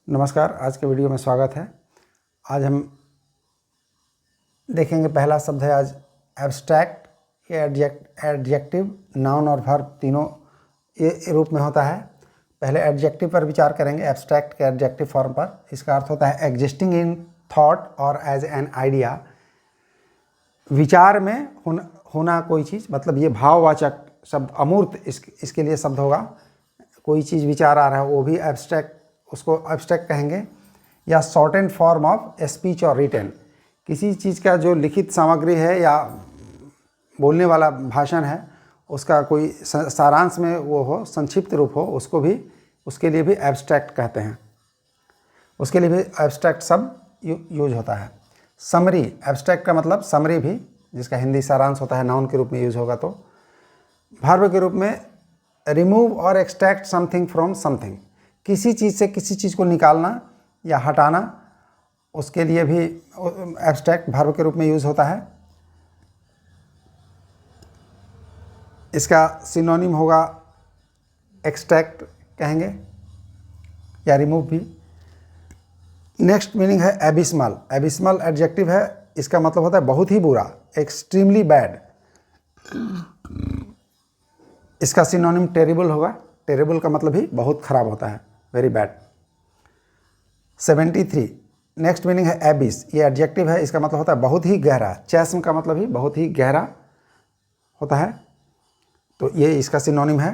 नमस्कार, आज के वीडियो में स्वागत है। आज हम देखेंगे पहला शब्द है आज एब्स्ट्रैक्ट। ये एडजेक्टिव, नाउन और वर्ब तीनों ये रूप में होता है। पहले एडजेक्टिव पर विचार करेंगे, एब्स्ट्रैक्ट के एडजेक्टिव फॉर्म पर। इसका अर्थ होता है एग्जिस्टिंग इन थॉट और एज एन आइडिया। विचार में होना कोई चीज़, मतलब ये भाववाचक शब्द अमूर्त इसके लिए शब्द होगा। कोई चीज़ विचार आ रहा है वो भी एब्स्ट्रैक्ट, उसको एब्स्ट्रैक्ट कहेंगे। या शॉर्टेंड फॉर्म ऑफ स्पीच और रिटन, किसी चीज़ का जो लिखित सामग्री है या बोलने वाला भाषण है उसका कोई सारांश में वो हो, संक्षिप्त रूप हो, उसके लिए भी एब्स्ट्रैक्ट कहते हैं। उसके लिए भी एब्स्ट्रैक्ट शब्द यूज होता है। समरी, एब्स्ट्रैक्ट का मतलब समरी भी, जिसका हिंदी सारांश होता है, नाउन के रूप में यूज होगा। तो वर्ब के रूप में रिमूव और एक्सट्रैक्ट समथिंग फ्रॉम समथिंग, किसी चीज़ से किसी चीज़ को निकालना या हटाना, उसके लिए भी एब्स्ट्रैक्ट वर्ब के रूप में यूज़ होता है। इसका सिनोनिम होगा एक्सट्रैक्ट कहेंगे या रिमूव भी। नेक्स्ट मीनिंग है एबिस्मल। एबिस्मल एडजेक्टिव है, इसका मतलब होता है बहुत ही बुरा, एक्सट्रीमली बैड। इसका सिनोनिम टेरिबल होगा। टेरिबल का मतलब ही बहुत खराब होता है, वेरी बैड। 73 नेक्स्ट मीनिंग है एबिस। ये एडजेक्टिव है, इसका मतलब होता है बहुत ही गहरा। चैस्म का मतलब ही बहुत ही गहरा होता है, तो ये इसका सिनोनिम है।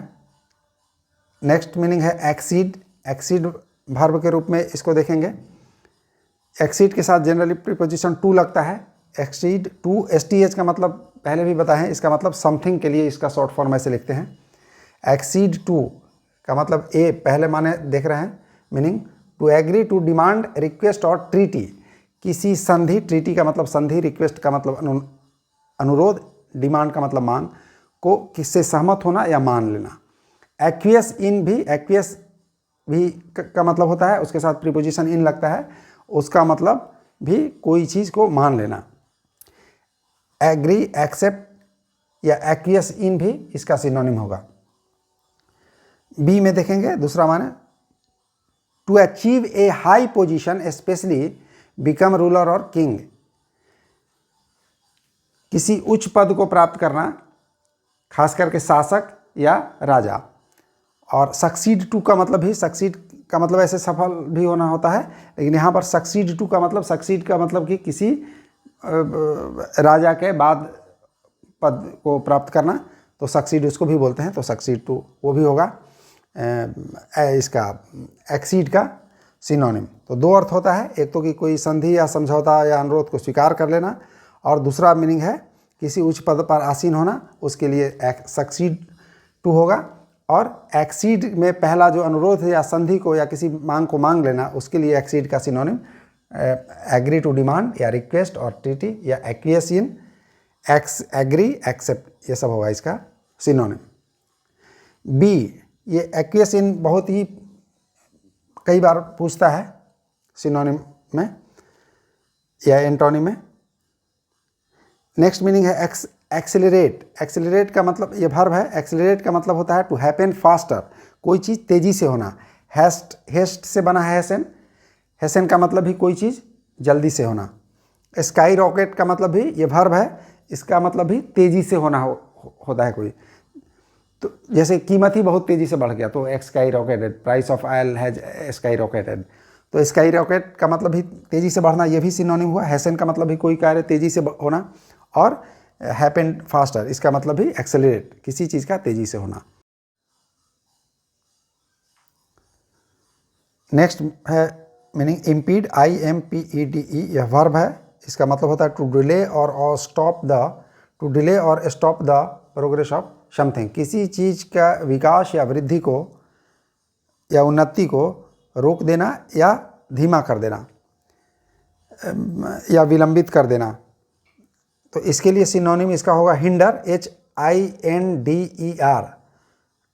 नेक्स्ट मीनिंग है एक्सीड। एक्सीड वर्ब के रूप में इसको देखेंगे। एक्सीड के साथ जनरली प्रीपोजिशन टू लगता है। एक्सीड टू, STH का मतलब पहले भी बताएं, इसका मतलब समथिंग के लिए इसका शॉर्ट फॉर्म ऐसे लिखते हैं। एक्सीड टू का मतलब ए पहले माने देख रहे हैं, meaning to agree, to demand, request और ट्रीटी, किसी संधि, ट्रीटी का मतलब संधि, रिक्वेस्ट का मतलब अनुरोध, डिमांड का मतलब मांग, को किससे सहमत होना या मान लेना। एक्वियस इन भी, एक्वियस भी का मतलब होता है, उसके साथ प्रीपोजिशन इन लगता है, उसका मतलब भी कोई चीज़ को मान लेना। एग्री, एक्सेप्ट या एक्वियस इन भी इसका सिनोनिम होगा। बी में देखेंगे दूसरा माने to achieve a high position, specially become ruler और किंग, किसी उच्च पद को प्राप्त करना, खास करके शासक या राजा। और सक्सीड टू का मतलब भी, सक्सीड का मतलब ऐसे सफल भी होना होता है, लेकिन यहाँ पर सक्सीड टू का मतलब, सक्सीड का मतलब कि किसी राजा के बाद पद को प्राप्त करना, तो सक्सीड उसको भी बोलते हैं, तो सक्सीड टू वो भी होगा इसका एक्सीड का सिनोनिम। तो दो अर्थ होता है, एक तो कि कोई संधि या समझौता या अनुरोध को स्वीकार कर लेना, और दूसरा मीनिंग है किसी उच्च पद पर आसीन होना, उसके लिए सक्सीड टू होगा। और एक्सीड में पहला जो अनुरोध है या संधि को या किसी मांग को मांग लेना, उसके लिए एक्सीड का सिनोनिम एग्री टू डिमांड या रिक्वेस्ट और ट्रीटी या एक्वियस इन, एग्री, एक्सेप्ट, ये सब होगा इसका सिनोनिम। बी, ये एक्वियस इन बहुत ही कई बार पूछता है सिनोनिम में या एंटोनिम में। नेक्स्ट मीनिंग है एक्सेलरेट। एक्सेलरेट का मतलब, ये वर्ब है, एक्सेलरेट का मतलब होता है टू हैपन फास्टर, कोई चीज़ तेज़ी से होना। हेस्ट से बना है हैसन। हैसन का मतलब भी कोई चीज़ जल्दी से होना। स्काई रॉकेट का मतलब भी, ये वर्ब है, इसका मतलब भी तेज़ी से होना होता है कोई। तो जैसे कीमत ही बहुत तेज़ी से बढ़ गया, तो sky rocketed, price of oil has sky rocketed, तो स्काई रॉकेट का मतलब भी तेज़ी से बढ़ना, ये भी सिनोनिम हुआ। हैसन का मतलब भी कोई कार्य तेज़ी से होना, और हैपेंड फास्टर, इसका मतलब भी एक्सेलरेट, किसी चीज़ का तेज़ी से होना। नेक्स्ट है मीनिंग इम्पीड, IMPEDE, यह वर्ब है, इसका मतलब होता है टू डिले और स्टॉप द, टू डिले और stop the progress of something, किसी चीज़ का विकास या वृद्धि को या उन्नति को रोक देना या धीमा कर देना या विलंबित कर देना। तो इसके लिए सिनोनिम इसका होगा हिंडर, HINDER,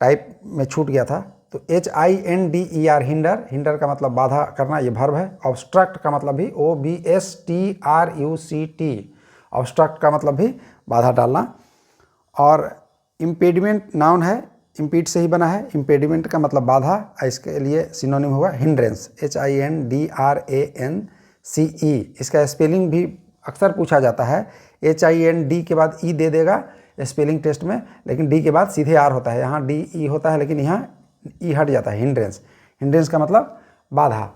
टाइप में छूट गया था, तो HINDER, हिंडर। हिंडर का मतलब बाधा करना, ये वर्ब है। ऑब्स्ट्रक्ट का मतलब भी OBSTRUCT, ऑब्स्ट्रक्ट का मतलब भी बाधा डालना। और इम्पेडिमेंट नाउन है, इम्पीड से ही बना है। इम्पेडिमेंट का मतलब बाधा, इसके लिए सिनोनिम होगा हिंड्रेंस, HINDRANCE। इसका स्पेलिंग भी अक्सर पूछा जाता है। HIND के बाद ई दे देगा स्पेलिंग टेस्ट में, लेकिन डी के बाद सीधे आर होता है। यहाँ DE होता है लेकिन यहाँ ई हट जाता है। हिंड्रेंस, हिंड्रेंस का मतलब बाधा।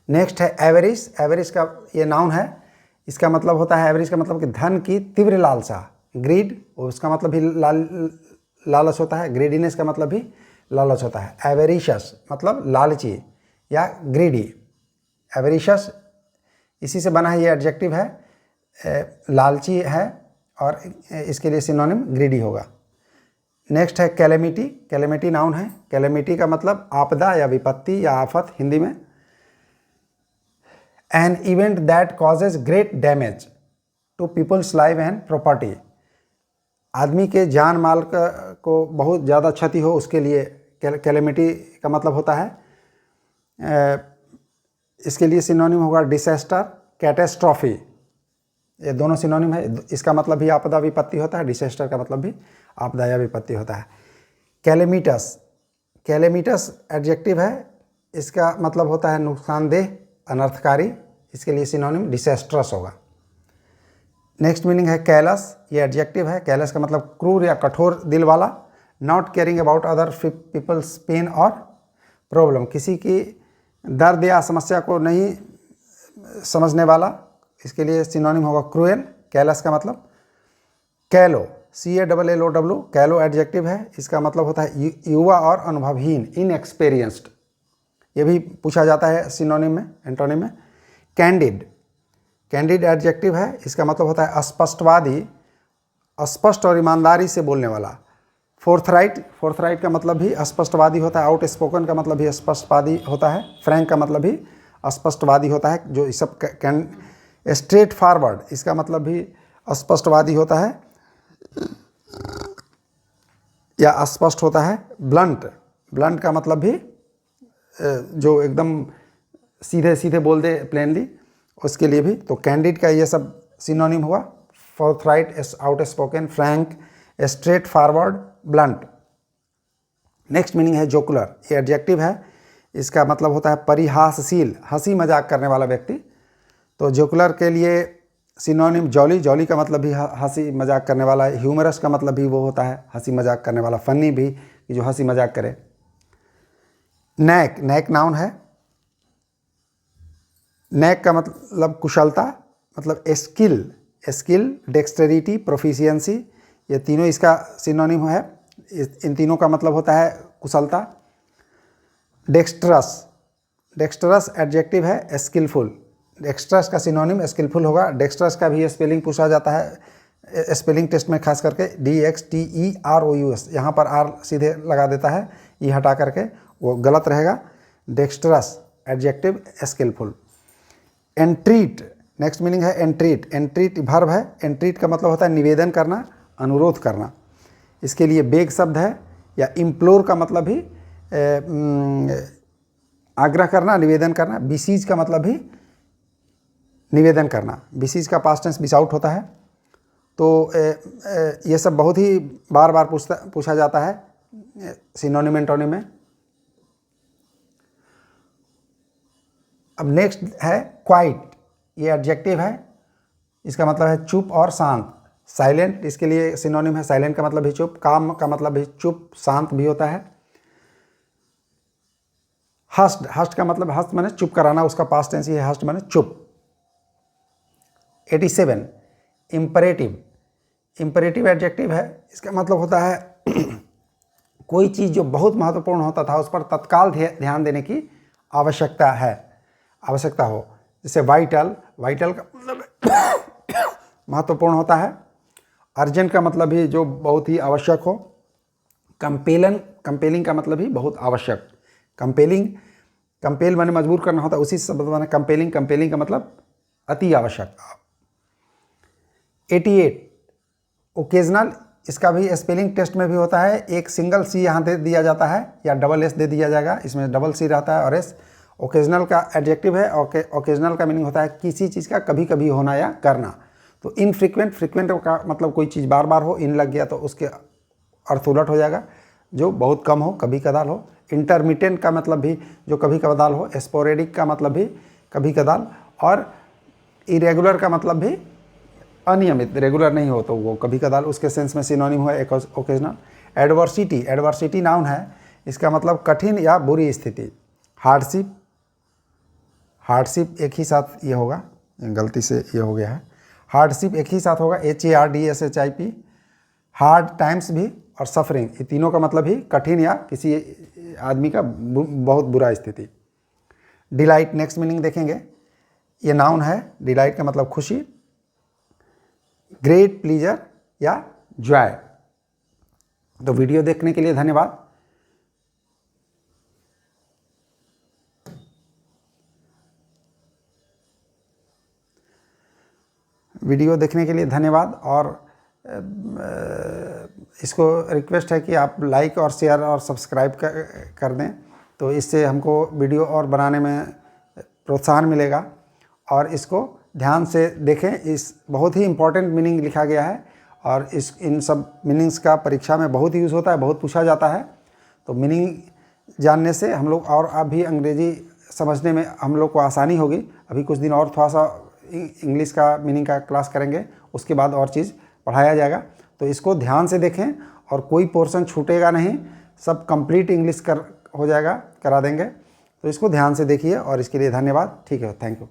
नेक्स्ट है एवरेज। एवरेज का ये नाउन है। इसका मतलब होता है, एवरेज का मतलब कि धन की तीव्र लालसा। ग्रीड, उसका मतलब भी लालच होता है। ग्रीडीनेस का मतलब भी लालच होता है। एवेरिशस मतलब लालची या ग्रीडी। एवेरिशस इसी से बना है, ये एडजेक्टिव है, लालची है, और इसके लिए सिनोनिम ग्रीडी होगा। नेक्स्ट है कैलेमिटी। कैलेमिटी नाउन है। कैलेमिटी का मतलब आपदा या विपत्ति या आफत हिंदी में। An event that causes great damage to people's life and property. आदमी के जान माल को बहुत ज़्यादा क्षति हो, उसके लिए कैलेमिटी का मतलब होता है। इसके लिए सिनोनिम होगा डिसेस्टर, कैटेस्ट्रॉफी। ये दोनों सिनोनिम है। इसका मतलब भी आपदा विपत्ति होता है, डिसेस्टर का मतलब भी आपदा या विपत्ति होता है। कैलेमिटस, कैलेमिटस एडजेक्टिव है। इसका मतलब होता है नुकसानदेह, अनर्थकारी। इसके लिए सिनोनिम डिसेस्ट्रस होगा। नेक्स्ट मीनिंग है कैलस। ये एडजेक्टिव है। कैलस का मतलब क्रूर या कठोर दिल वाला। Not caring about other people's pain और प्रॉब्लम, किसी की दर्द या समस्या को नहीं समझने वाला। इसके लिए सिनोनिम होगा क्रूएल। कैलस का मतलब कैलो, CALLOW, कैलो एडजेक्टिव है। इसका मतलब होता है युवा और अनुभवहीन, इनएक्सपीरियंस्ड। ये भी पूछा जाता है सिनोनिम में, एंटोनिम में। कैंडिड, कैंडिड एडजेक्टिव है। इसका मतलब होता है स्पष्टवादी, स्पष्ट और ईमानदारी से बोलने वाला। फोर्थराइट, फोर्थराइट का मतलब भी स्पष्टवादी होता है। आउट स्पोकन का मतलब भी स्पष्टवादी होता है। फ्रैंक का मतलब भी स्पष्टवादी होता है। जो इस सब स्ट्रेट फॉरवर्ड, इसका मतलब भी स्पष्टवादी होता है या स्पष्ट होता है। ब्लंट, ब्लंट का मतलब भी जो एकदम सीधे सीधे बोल दे प्लेनली, उसके लिए भी। तो कैंडिड का ये सब सिनोनिम हुआ। Forthright, outspoken, frank, straightforward, blunt. Next meaning है जोकुलर। ये एडजेक्टिव है। इसका मतलब होता है परिहासशील, हंसी मजाक करने वाला व्यक्ति। तो जोकुलर के लिए सिनोनिम जॉली, जॉली का मतलब भी हंसी मजाक करने वाला है। ह्यूमरस का मतलब भी वो होता है हंसी मजाक करने वाला। फनी भी, कि जो हंसी मजाक करे। नैक, नैक नाउन है। नैक का मतलब कुशलता, मतलब स्किल, स्किल, डेक्सटेरिटी, प्रोफिशिएंसी। ये तीनों इसका सिनोनिम है। इन तीनों का मतलब होता है कुशलता। डेक्स्ट्रस, डेक्स्ट्रस एडजेक्टिव है। स्किलफुल, डेक्स्ट्रस का सिनोनिम स्किलफुल होगा। डेक्स्ट्रस का भी स्पेलिंग पूछा जाता है स्पेलिंग टेस्ट में, खास करके DXTEROUS। यहाँ पर आर सीधे लगा देता है, ई हटा करके, वो गलत रहेगा। Dextrous adjective skilful. Entreat, next meaning है एंट्रीट। एंट्रीट वर्ब है। एंट्रीट का मतलब होता है निवेदन करना, अनुरोध करना। इसके लिए बेग शब्द है। या इम्प्लोर का मतलब भी आग्रह करना, निवेदन करना। बिसीज का मतलब भी निवेदन करना। बिसीज का पास्ट टेंस बिसाउट होता है। तो ये सब बहुत ही बार बार पूछा जाता है सिनोनिम एंटोनिम में। अब नेक्स्ट है क्वाइट। ये एडजेक्टिव है। इसका मतलब है चुप और शांत। साइलेंट, इसके लिए सिनोनिम है। साइलेंट का मतलब भी चुप, काम का मतलब भी चुप, शांत भी होता है। हस्ट, हस्ट का मतलब हस्त माने चुप कराना, उसका पास्ट टेंस ही है हस्ट माने चुप। 87 इम्परेटिव, इम्परेटिव एडजेक्टिव है। इसका मतलब होता है कोई चीज़ जो बहुत महत्वपूर्ण होता था उस पर तत्काल ध्यान देने की आवश्यकता है, आवश्यकता हो। जैसे वाइटल, वाइटल का मतलब महत्वपूर्ण होता है। अर्जेंट का मतलब भी जो बहुत ही आवश्यक हो। कंपेलन, कंपेलिंग का मतलब भी बहुत आवश्यक। कंपेलिंग, कंपेल माने मजबूर करना होता है, उसी शब्द माने कंपेलिंग। कंपेलिंग का मतलब अति आवश्यक। 88 ओकेजनल, इसका भी स्पेलिंग टेस्ट में भी होता है। एक सिंगल सी यहाँ दे दिया जाता है या डबल एस दे दिया जाएगा, इसमें डबल सी रहता है और एस। ओकेजनल का एडजेक्टिव है। ओकेजनल का मीनिंग होता है किसी चीज़ का कभी कभी होना या करना। तो तो इनफ्रीक्वेंट, फ्रीक्वेंट का मतलब कोई चीज़ बार बार हो, इन लग गया तो उसके अर्थ उलट हो जाएगा, जो बहुत कम हो, कभी कदाल हो। इंटरमिटेंट का मतलब भी जो कभी कदाल हो। स्पोरेडिक का मतलब भी कभी कदाल, और इरेगुलर का मतलब भी अनियमित, रेगुलर नहीं हो तो वो कभी कदाल, उसके सेंस में सिनोनिम है ओकेजनल। एडवर्सिटी, एडवर्सिटी नाउन है, इसका मतलब कठिन या बुरी स्थिति। हार्डशिप, हार्डशिप एक ही साथ ये होगा, गलती से ये हो गया है, हार्डशिप एक ही साथ होगा, HARDSHIP। हार्ड टाइम्स भी और सफरिंग, ये तीनों का मतलब ही कठिन या किसी आदमी का बहुत बुरा स्थिति। डिलाइट, नेक्स्ट मीनिंग देखेंगे, ये नाउन है। डिलाइट का मतलब खुशी, ग्रेट प्लीजर या जॉय। तो वीडियो देखने के लिए धन्यवाद। वीडियो देखने के लिए धन्यवाद, और इसको रिक्वेस्ट है कि आप लाइक और शेयर और सब्सक्राइब कर दें, तो इससे हमको वीडियो और बनाने में प्रोत्साहन मिलेगा। और इसको ध्यान से देखें, इस बहुत ही इम्पोर्टेंट मीनिंग लिखा गया है, और इन सब मीनिंग्स का परीक्षा में बहुत यूज़ होता है, बहुत पूछा जाता है। तो मीनिंग जानने से हम लोग और अभी अंग्रेजी समझने में हम लोग को आसानी होगी। अभी कुछ दिन और थोड़ा सा इंग्लिश का मीनिंग का क्लास करेंगे, उसके बाद और चीज़ पढ़ाया जाएगा। तो इसको ध्यान से देखें और कोई पोर्शन छूटेगा नहीं, सब कंप्लीट इंग्लिश हो जाएगा, करा देंगे। तो इसको ध्यान से देखिए और इसके लिए धन्यवाद। ठीक है, थैंक यू।